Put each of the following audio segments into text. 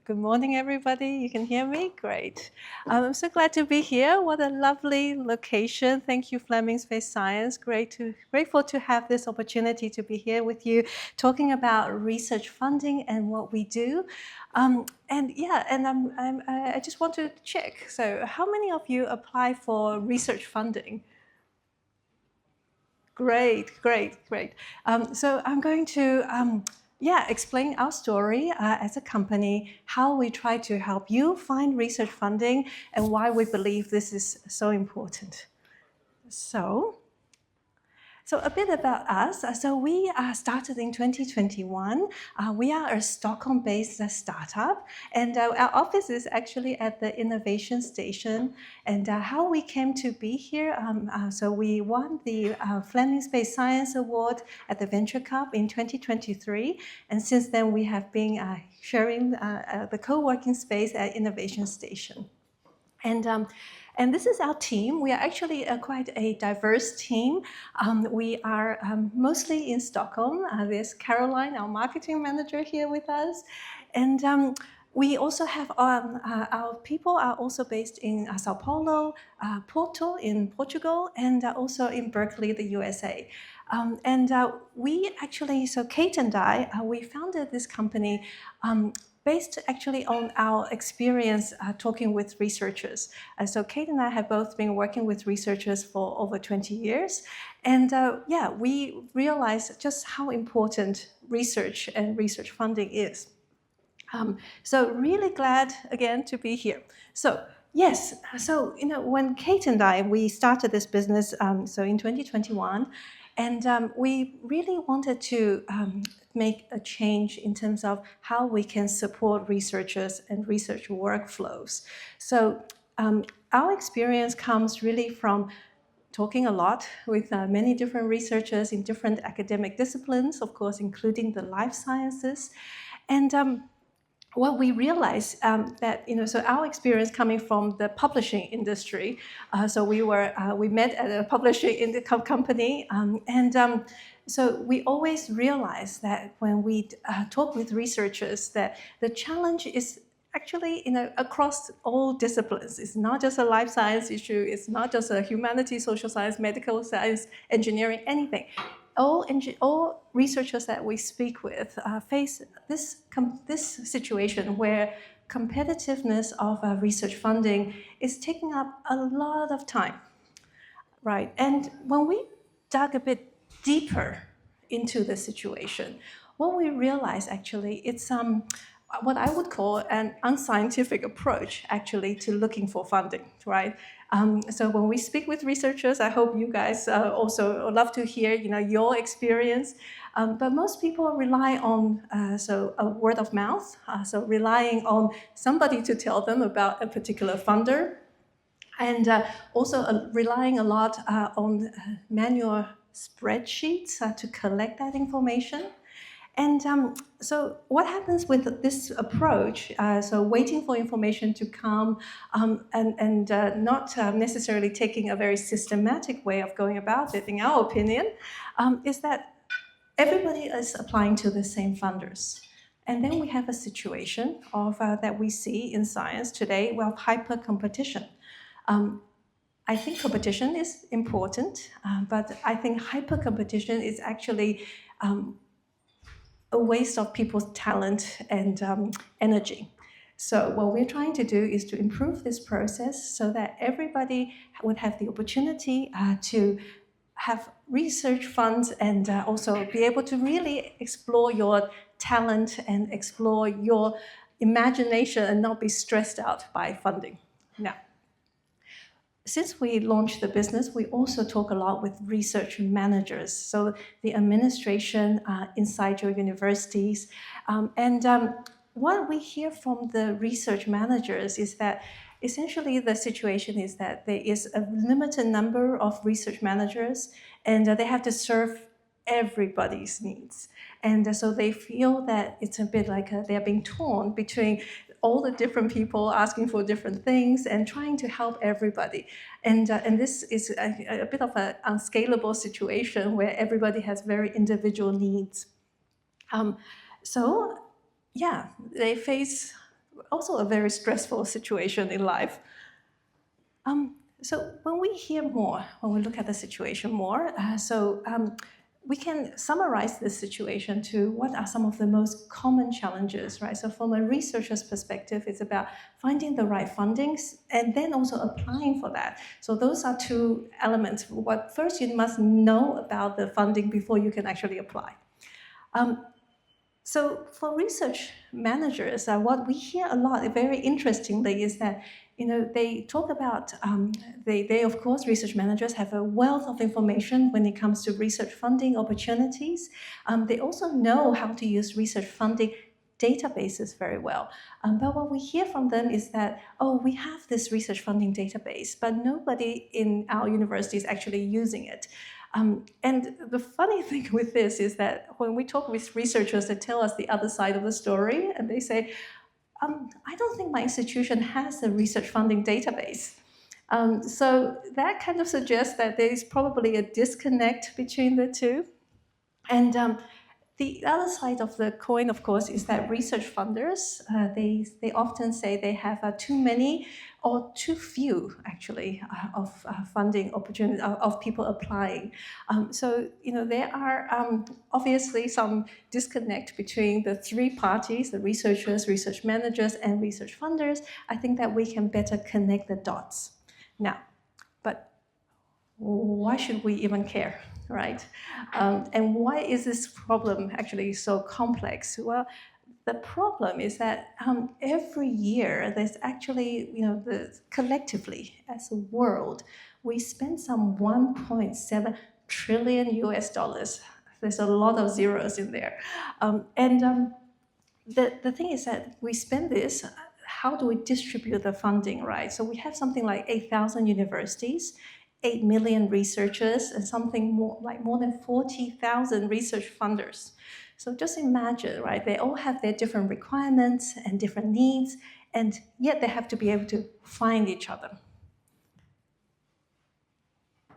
Good morning, everybody. You can hear me? Great. I'm so glad to be here. What a lovely location. Thank you, Flemingsberg Science. Grateful to have this opportunity to be here with you, talking about research funding and what we do. I just want to check. So, how many of you apply for research funding? Great. So I'm going to explain our story as a company, how we try to help you find research funding and why we believe this is so important. So a bit about us. So we started in 2021. We are a Stockholm-based startup, and our office is actually at the Innovation Station. And how we came to be here, so we won the Flemingsberg Science Award at the Venture Cup in 2023. And since then, we have been sharing the co-working space at Innovation Station. And this is our team. We are actually quite a diverse team. We are mostly in Stockholm. There's Caroline, our marketing manager, here with us. And we also have our people are also based in Sao Paulo, Porto in Portugal, and also in Berkeley, the USA. We actually, so Kate and I, we founded this company based actually on our experience talking with researchers. So Kate and I have both been working with researchers for over 20 years. And we realized just how important research and research funding is. So really glad again to be here. So yes, so when Kate and I, we started this business so in 2021, and we really wanted to make a change in terms of how we can support researchers and research workflows. So our experience comes really from talking a lot with many different researchers in different academic disciplines, of course, including the life sciences. And what we realized that, so our experience coming from the publishing industry, so we met at a publishing company, so we always realized that when we talk with researchers that the challenge is actually across all disciplines. It's not just a life science issue, it's not just a humanities, social science, medical science, engineering, anything. All researchers that we speak with face this situation where competitiveness of research funding is taking up a lot of time, right? And when we dug a bit deeper into the situation, what we realized actually it's what I would call an unscientific approach actually to looking for funding, right? So when we speak with researchers, I hope you guys also love to hear, your experience. But most people rely on a word of mouth, so relying on somebody to tell them about a particular funder, and also relying a lot on manual spreadsheets to collect that information. And so what happens with this approach, so waiting for information to come and not necessarily taking a very systematic way of going about it, in our opinion, is that everybody is applying to the same funders. And then we have a situation of that we see in science today, well, hyper-competition. I think competition is important, but I think hyper-competition is actually a waste of people's talent and energy. So what we're trying to do is to improve this process so that everybody would have the opportunity to have research funds and also be able to really explore your talent and explore your imagination and not be stressed out by funding. Now, since we launched the business, we also talk a lot with research managers, so the administration inside your universities. What we hear from the research managers is that essentially the situation is that there is a limited number of research managers and they have to serve everybody's needs. And so they feel that it's a bit like they're being torn between all the different people asking for different things and trying to help everybody. And this is a bit of an unscalable situation where everybody has very individual needs. So yeah, they face also a very stressful situation in life. So when we hear more, when we look at the situation more, we can summarize this situation to what are some of the most common challenges, right? So from a researcher's perspective, it's about finding the right fundings and then also applying for that. So those are two elements. What first you must know about the funding before you can actually apply. So for research managers, what we hear a lot, very interestingly, is that they talk about they of course research managers have a wealth of information when it comes to research funding opportunities. They also know how to use research funding databases very well. But what we hear from them is that, oh, we have this research funding database, but nobody in our university is actually using it. And the funny thing with this is that when we talk with researchers, they tell us the other side of the story, and they say, I don't think my institution has a research funding database. So that kind of suggests that there is probably a disconnect between the two. And the other side of the coin, of course, is that research funders, they often say they have too many or too few, actually, of funding opportunities, of people applying. So there are obviously some disconnect between the three parties, the researchers, research managers, and research funders. I think that we can better connect the dots. Now, but why should we even care, right? And why is this problem actually so complex? Well, the problem is that every year there's actually, collectively as a world, we spend some 1.7 trillion US dollars. There's a lot of zeros in there. The thing is that we spend this, how do we distribute the funding, right? So we have something like 8,000 universities, 8 million researchers, and something more than 40,000 research funders. So just imagine, right? They all have their different requirements and different needs, and yet they have to be able to find each other.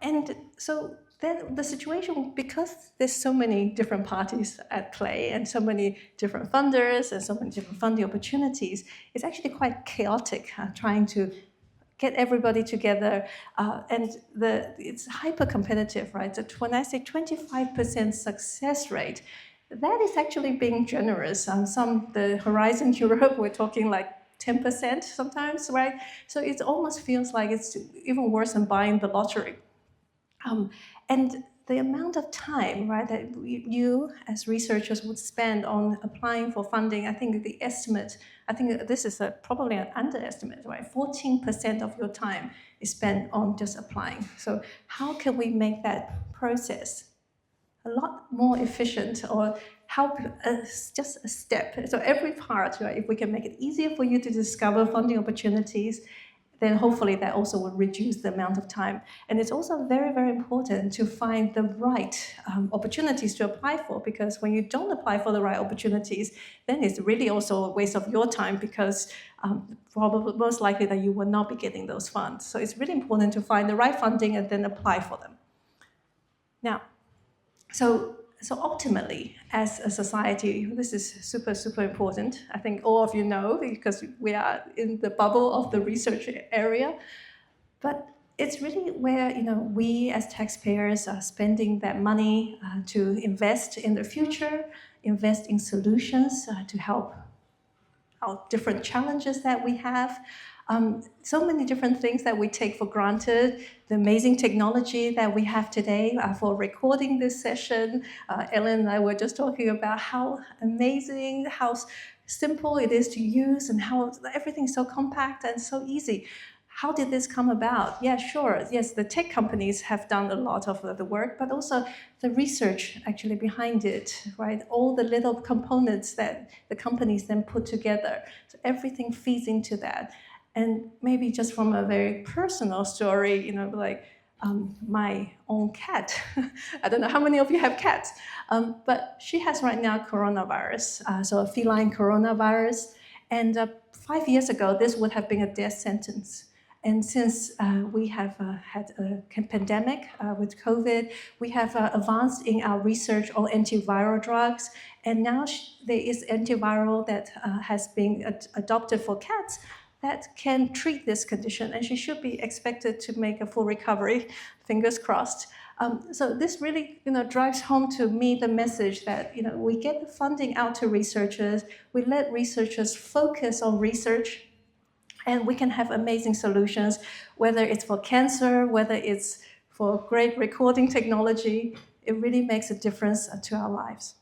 And so then the situation, because there's so many different parties at play and so many different funders and so many different funding opportunities, it's actually quite chaotic trying to get everybody together, and it's hyper competitive, right? So when I say 25% success rate, that is actually being generous. The Horizon Europe, we're talking like 10% sometimes, right? So it almost feels like it's even worse than buying the lottery. And the amount of time, right, that you as researchers would spend on applying for funding, I think this is probably an underestimate, right? 14% of your time is spent on just applying. So how can we make that process a lot more efficient, or help just a step? So every part, right, if we can make it easier for you to discover funding opportunities, then hopefully that also will reduce the amount of time. And it's also very, very important to find the right opportunities to apply for, because when you don't apply for the right opportunities, then it's really also a waste of your time, because probably most likely that you will not be getting those funds. So it's really important to find the right funding and then apply for them. Now, so ultimately, as a society, this is super, super important. I think all of you know, because we are in the bubble of the research area. But it's really where we as taxpayers are spending that money to invest in the future, invest in solutions to help our different challenges that we have. So many different things that we take for granted, the amazing technology that we have today for recording this session. Ellen and I were just talking about how amazing, how simple it is to use, and how everything's so compact and so easy. How did this come about? Yeah, sure. Yes, the tech companies have done a lot of the work, but also the research actually behind it, right? All the little components that the companies then put together. So everything feeds into that. And maybe just from a very personal story, my own cat. I don't know how many of you have cats, but she has right now coronavirus, so a feline coronavirus. And 5 years ago, this would have been a death sentence. And since we have had a pandemic with COVID, we have advanced in our research on antiviral drugs. And now there is antiviral that has been adopted for cats that can treat this condition. And she should be expected to make a full recovery, fingers crossed. So this really, drives home to me the message that, we get the funding out to researchers, we let researchers focus on research, and we can have amazing solutions, whether it's for cancer, whether it's for great recording technology. It really makes a difference to our lives.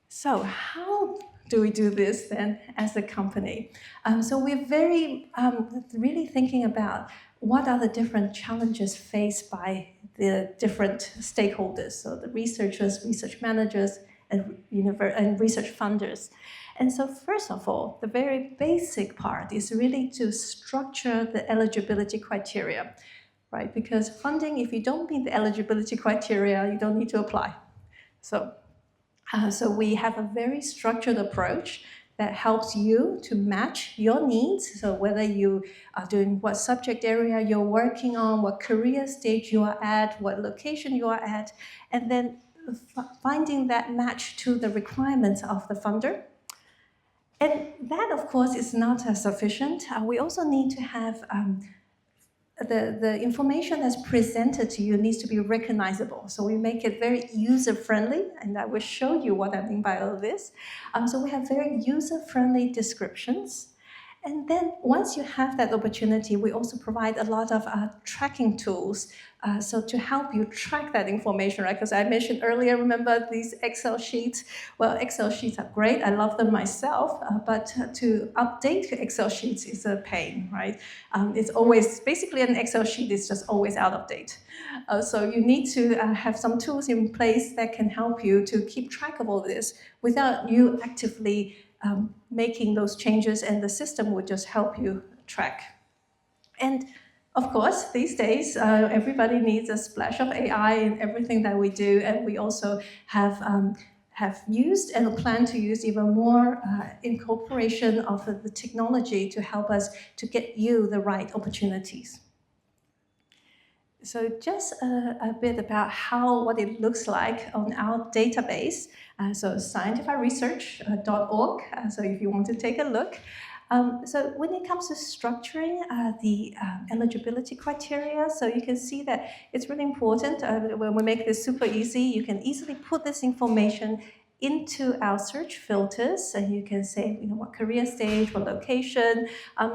So how do we do this then as a company? So we're really thinking about what are the different challenges faced by the different stakeholders, so the researchers, research managers, and research funders. And so first of all, the very basic part is really to structure the eligibility criteria, right? Because funding, if you don't meet the eligibility criteria, you don't need to apply. So we have a very structured approach that helps you to match your needs. So whether you are doing what subject area you're working on, what career stage you are at, what location you are at, and then finding that match to the requirements of the funder. And that, of course, is not sufficient. We also need to have the information that's presented to you needs to be recognizable. So we make it very user-friendly, and I will show you what I mean by all this. So we have very user-friendly descriptions. And then once you have that opportunity, we also provide a lot of tracking tools so to help you track that information, right? Because I mentioned earlier, remember these Excel sheets? Well, Excel sheets are great. I love them myself, but to update Excel sheets is a pain, right? It's always, basically an Excel sheet is just always out of date. So you need to have some tools in place that can help you to keep track of all this without you actively making those changes, and the system would just help you track. And of course, these days, everybody needs a splash of AI in everything that we do, and we also have used and plan to use even more incorporation of the technology to help us to get you the right opportunities. So just a bit about what it looks like on our database. So scientifyRESEARCH.org, so if you want to take a look. So when it comes to structuring the eligibility criteria, so you can see that it's really important. When we make this super easy, you can easily put this information into our search filters, and you can say, what career stage, what location,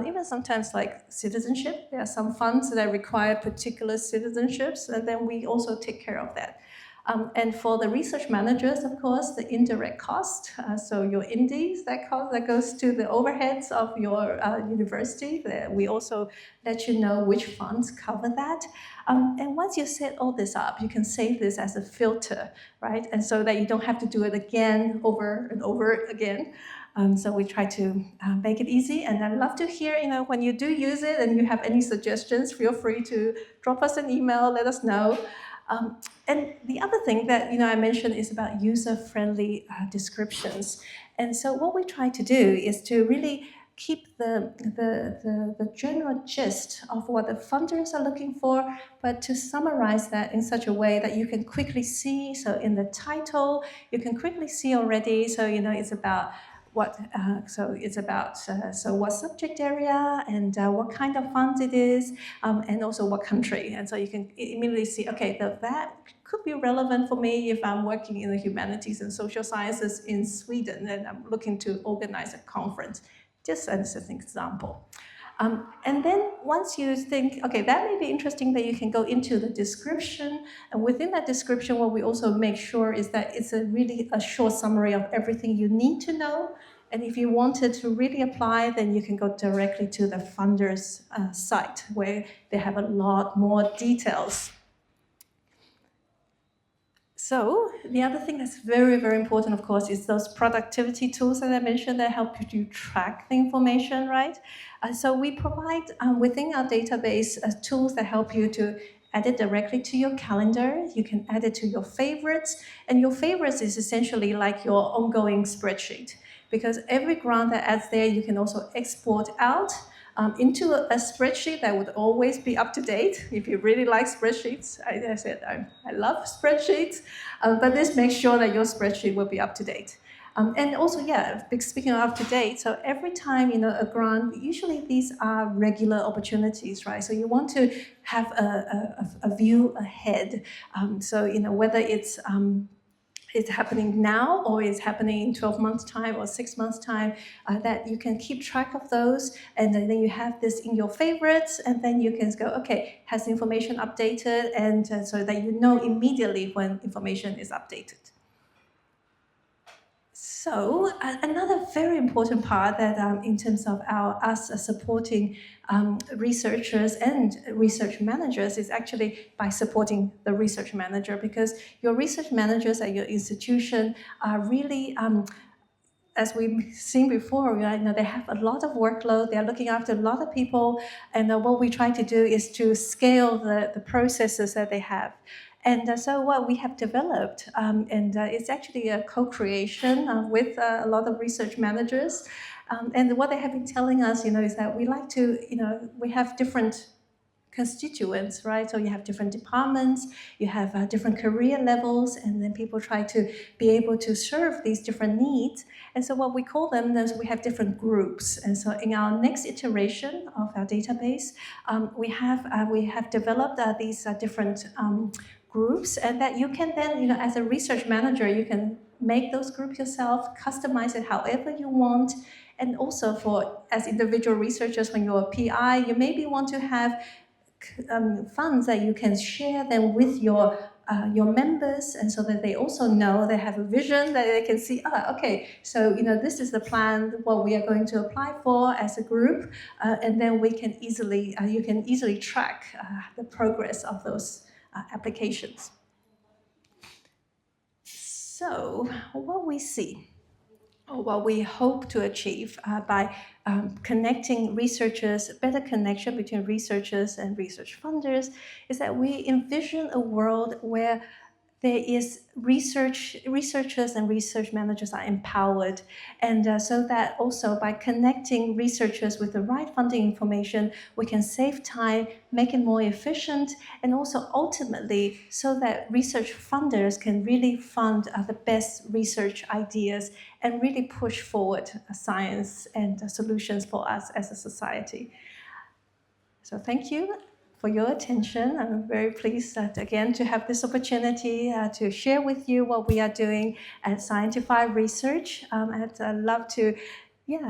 even sometimes like citizenship. There are some funds that require particular citizenships, and then we also take care of that. And for the research managers, of course, the indirect cost, so your indies, that cost that goes to the overheads of your university, we also let you know which funds cover that. And once you set all this up, you can save this as a filter, right? And so that you don't have to do it again, over and over again. So we try to make it easy, and I'd love to hear, when you do use it and you have any suggestions, feel free to drop us an email, let us know. And the other thing that I mentioned is about user-friendly descriptions. And so what we try to do is to really keep the general gist of what the funders are looking for, but to summarize that in such a way that you can quickly see. So in the title, you can quickly see already. So it's about what what subject area and what kind of funds it is, and also what country. And so you can immediately see, okay, that could be relevant for me if I'm working in the humanities and social sciences in Sweden and I'm looking to organize a conference, just as an example. And then once you think, okay, that may be interesting, that you can go into the description. And within that description, what we also make sure is that it's really a short summary of everything you need to know. And if you wanted to really apply, then you can go directly to the funder's site, where they have a lot more details. So the other thing that's very, very important, of course, is those productivity tools that I mentioned that help you to track the information, right? So we provide within our database tools that help you to add it directly to your calendar. You can add it to your favorites. And your favorites is essentially like your ongoing spreadsheet, because every grant that adds there, you can also export out. into a spreadsheet that would always be up to date. If you really like spreadsheets, I said I love spreadsheets, but this makes sure that your spreadsheet will be up to date. And also, yeah, speaking of up to date, so every time, a grant, usually these are regular opportunities, right? So you want to have a view ahead. So, whether it's happening now or it's happening in 12 months' time or 6 months' time, that you can keep track of those, and then you have this in your favorites, and then you can go, okay, has the information updated, and so that you know immediately when information is updated. So another very important part that in terms of us supporting researchers and research managers is actually by supporting the research manager, because your research managers at your institution are really, as we've seen before, they have a lot of workload, they're looking after a lot of people, and what we try to do is to scale the processes that they have. And so what we have developed, and it's actually a co-creation with a lot of research managers, and what they have been telling us, is that we like to, we have different constituents, right? So you have different departments, you have different career levels, and then people try to be able to serve these different needs. And so what we call them is we have different groups. And so in our next iteration of our database, we have developed these different groups, and that you can then, as a research manager, you can make those groups yourself, customize it however you want. And also as individual researchers, when you're a PI, you maybe want to have funds that you can share them with your members, and so that they also know, they have a vision, that they can see, okay, so this is the plan, what we are going to apply for as a group, and then we can you can easily track the progress of those applications. So what we see, or what we hope to achieve by connecting researchers, better connection between researchers and research funders, is that we envision a world where there is researchers and research managers are empowered, and so that also by connecting researchers with the right funding information, we can save time, make it more efficient, and also ultimately so that research funders can really fund the best research ideas and really push forward science and solutions for us as a society. So thank you for your attention. I'm very pleased again to have this opportunity to share with you what we are doing at scientifyRESEARCH. I'd love to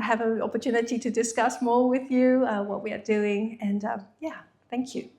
have an opportunity to discuss more with you what we are doing. And thank you.